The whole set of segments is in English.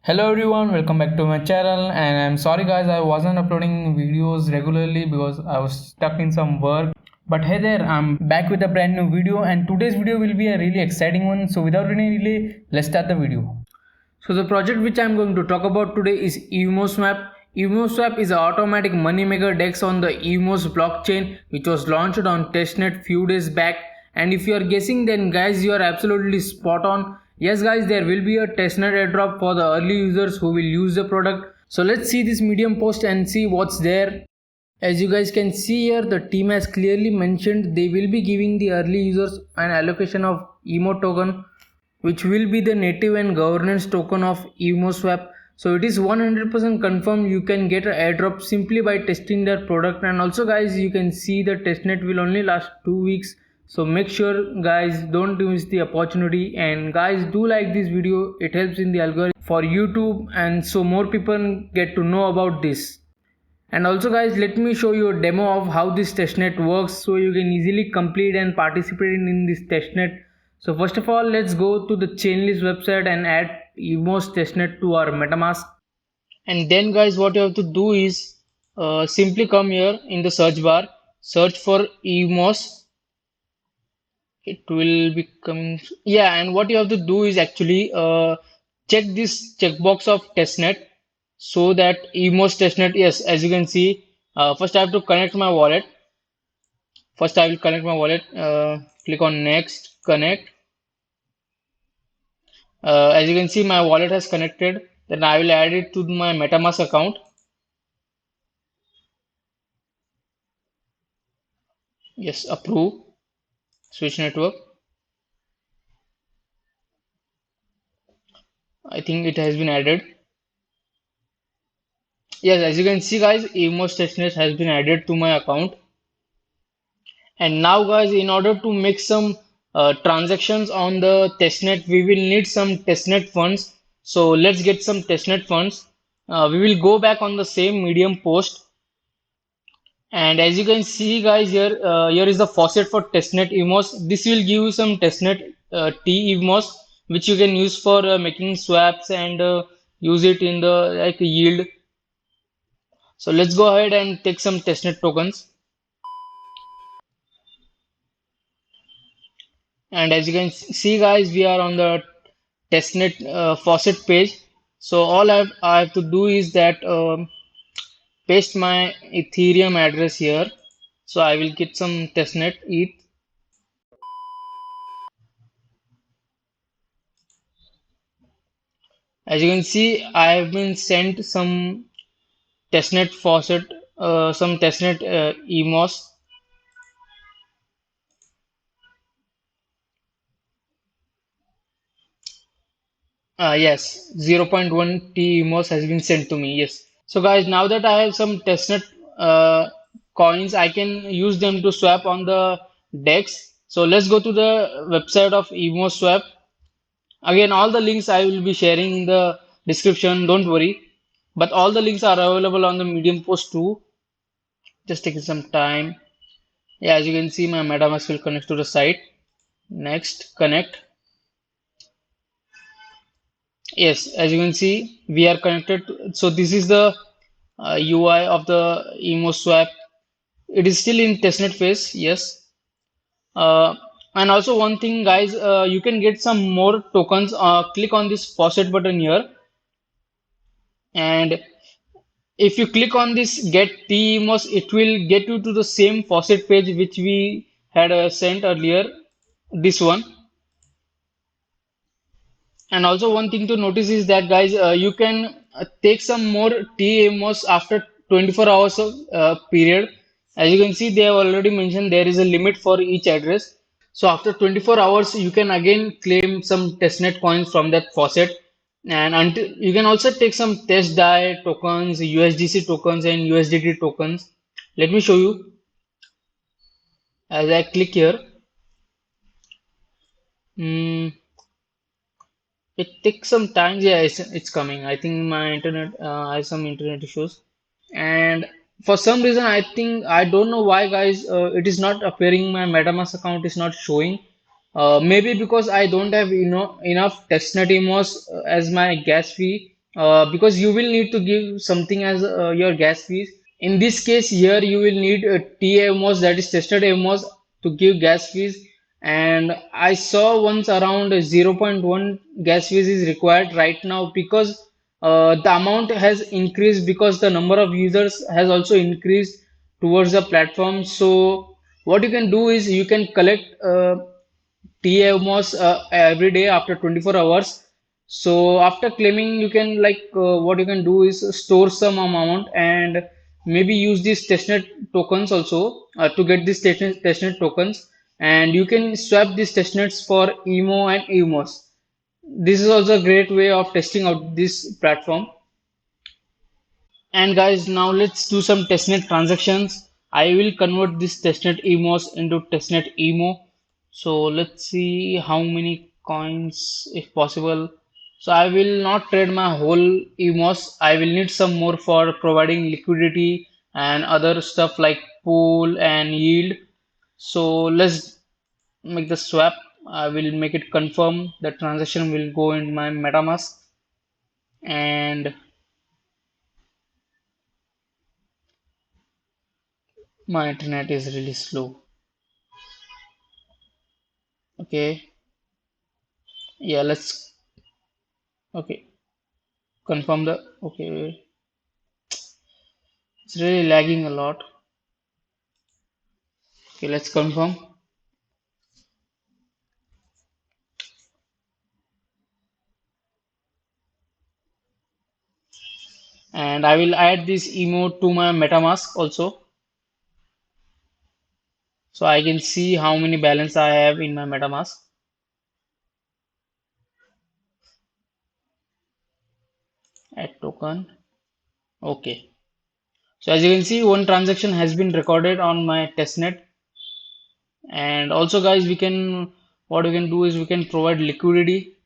Hello everyone, welcome back to my channel. And I'm sorry guys, I wasn't uploading videos regularly because I was stuck in some work. But hey there, I'm back with a brand new video, and today's video will be a really exciting one. So without any delay, let's start the video. So the project which I'm going to talk about today is EvmoSwap. EvmoSwap is an automatic money maker DEX on the Evmos blockchain, which was launched on Testnet few days back. And if you are guessing, then guys, you are absolutely spot on. Yes guys, there will be a Testnet Airdrop for the early users who will use the product. So let's see this Medium post and see what's there. As you guys can see here, the team has clearly mentioned they will be giving the early users an allocation of EMO token, which will be the native and governance token of EvmoSwap. So it is 100% confirmed you can get an airdrop simply by testing their product. And also guys, you can see the testnet will only last 2 weeks. So make sure guys, don't miss the opportunity. And guys, do like this video, it helps in the algorithm for YouTube, and so more people get to know about this. And also guys, let me show you a demo of how this testnet works so you can easily complete and participate in this testnet. So first of all, let's go to the Chainlist website and add Evmos Testnet to our MetaMask. And then guys, what you have to do is simply come here in the search bar, search for Evmos. It will be coming. Yeah, and what you have to do is actually check this checkbox of testnet so that Evmos Testnet, yes, as you can see, first I have to connect my wallet. First I will connect my wallet, click on next, connect. As you can see, my wallet has connected. Then I will add it to my MetaMask account. Yes, approve, switch network. I think it has been added. Yes, as you can see guys, Evmos Testnet has been added to my account. And now guys, in order to make some transactions on the testnet, we will need some testnet funds. So let's get some testnet funds. We will go back on the same Medium post. And as you can see guys here, here is the faucet for testnet Evmos. This will give you some testnet tEvmos, which you can use for making swaps and use it in the like yield. So let's go ahead and take some testnet tokens. And as you can see guys, we are on the testnet faucet page. So all I have to do is that paste my Ethereum address here. So I will get some testnet ETH. As you can see, I have been sent some testnet faucet, some testnet EMOS. Yes, 0.1 tEMOS has been sent to me. Yes. So guys, now that I have some testnet coins, I can use them to swap on the DEX. So let's go to the website of EvmoSwap. Again, all the links I will be sharing in the description, don't worry. But all the links are available on the Medium post too. Just taking some time. Yeah, as you can see, my MetaMask will connect to the site. Next, connect. Yes, as you can see, we are connected. So this is the UI of the EvmoSwap. It is still in testnet phase. Yes. Uh, and also one thing, guys, you can get some more tokens. Click on this faucet button here, and if you click on this get tEMOS, it will get you to the same faucet page which we had sent earlier. This one. And also one thing to notice is that guys, you can take some more tEMOS after 24 hours of period. As you can see, they have already mentioned there is a limit for each address. So after 24 hours, you can again claim some testnet coins from that faucet. And until you can also take some test DAI tokens, USDC tokens, and USDT tokens. Let me show you. As I click here, mm, it takes some time. Yeah, it's coming. I think my internet has some internet issues, and for some reason, I don't know why, guys. It is not appearing. My MetaMask account is not showing. Maybe because I don't have enough testnet emos as my gas fee. because you will need to give something as your gas fees. In this case, here you will need a tEvmos, that is tested Evmos, to give gas fees. And I saw once around zero point 0.1 gas fees is required right now because the amount has increased because the number of users has also increased towards the platform. So what you can do is you can collect tEvmos every day after 24 hours. So after claiming, you can what you can do is store some amount and maybe use these testnet tokens also to get these testnet tokens, and you can swap these testnets for emo and evmos. This is also a great way of testing out this platform. And guys, now let's do some testnet transactions. I will convert this testnet EMOS into testnet EMO. So let's see how many coins if possible. So I will not trade my whole EMOS. I will need some more for providing liquidity and other stuff like pool and yield. So let's make the swap. I will make it confirm. The transaction will go in my MetaMask, and my internet is really slow. Okay. Yeah, let's okay confirm the okay. It's really lagging a lot. Okay, let's confirm, and I will add this emote to my MetaMask also, so I can see how many balance I have in my MetaMask. Add token. Okay. So as you can see, one transaction has been recorded on my testnet, and also guys, we can what we can do is we can provide liquidity.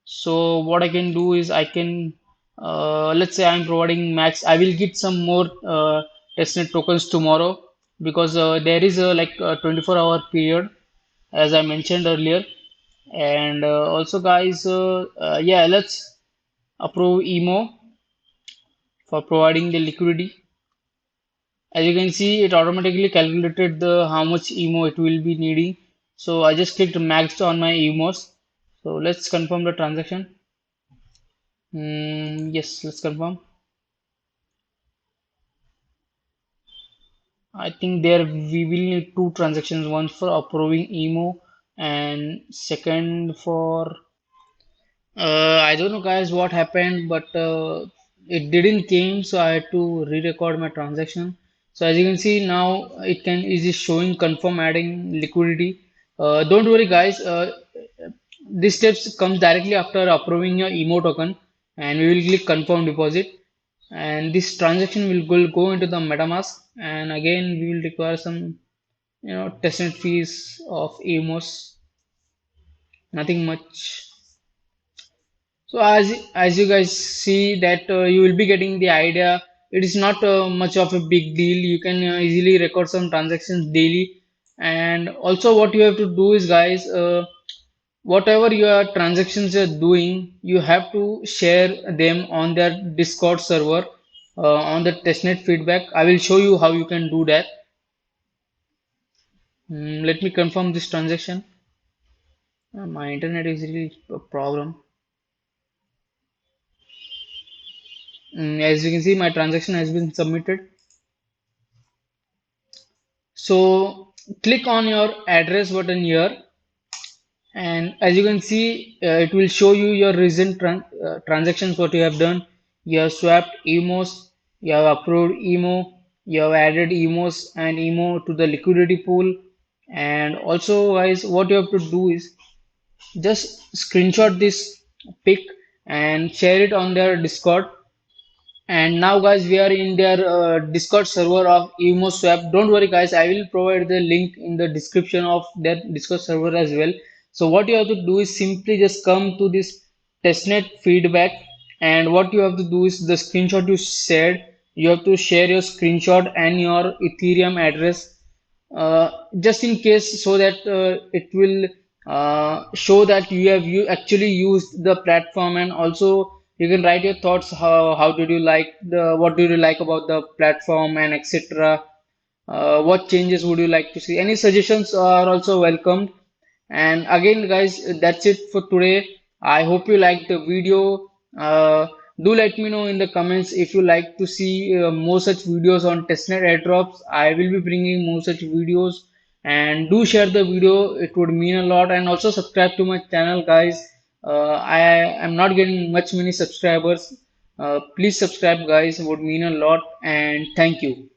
So what I can do is I can let's say I'm providing max. I will get some more testnet tokens tomorrow because there is a 24-hour period as I mentioned earlier. And also guys, yeah, let's approve EMO for providing the liquidity. As you can see, it automatically calculated the how much EMO it will be needing. So I just clicked maxed on my EMOs. So let's confirm the transaction. Yes, let's confirm. I think there we will need two transactions, one for approving emo and second for I don't know guys what happened, but it didn't came, so I had to re-record my transaction. So as you can see now, it can is it showing confirm adding liquidity. Don't worry guys, this steps comes directly after approving your emo token, and we will click confirm deposit, and this transaction will go into the MetaMask, and again we will require some testnet fees of EVMOS, nothing much. So as you guys see that you will be getting the idea. It is not much of a big deal. You can easily record some transactions daily, and also what you have to do is guys, whatever your transactions you're doing, you have to share them on their Discord server on the testnet feedback. I will show you how you can do that. Let me confirm this transaction. My internet is really a problem. As you can see, my transaction has been submitted. So click on your address button here, and as you can see, it will show you your recent transactions what you have done. You have swapped EMOS, you have approved EMO, you have added EMOS and EMO to the liquidity pool, and also guys, what you have to do is just screenshot this pic and share it on their Discord. And now, guys, we are in their Discord server of EvmoSwap. Don't worry, guys. I will provide the link in the description of their Discord server as well. So what you have to do is simply just come to this testnet feedback, and what you have to do is the screenshot you shared. You have to share your screenshot and your Ethereum address, just in case, so that it will show that you actually used the platform, and also You can write your thoughts. How did you like the what did you like about the platform and etc. What changes would you like to see? Any suggestions are also welcomed. And again, guys, that's it for today. I hope you liked the video. Do let me know in the comments if you like to see more such videos on testnet airdrops. I will be bringing more such videos. And do share the video, it would mean a lot. And also subscribe to my channel, guys. I am not getting much many subscribers. Please subscribe, guys, it would mean a lot. And thank you.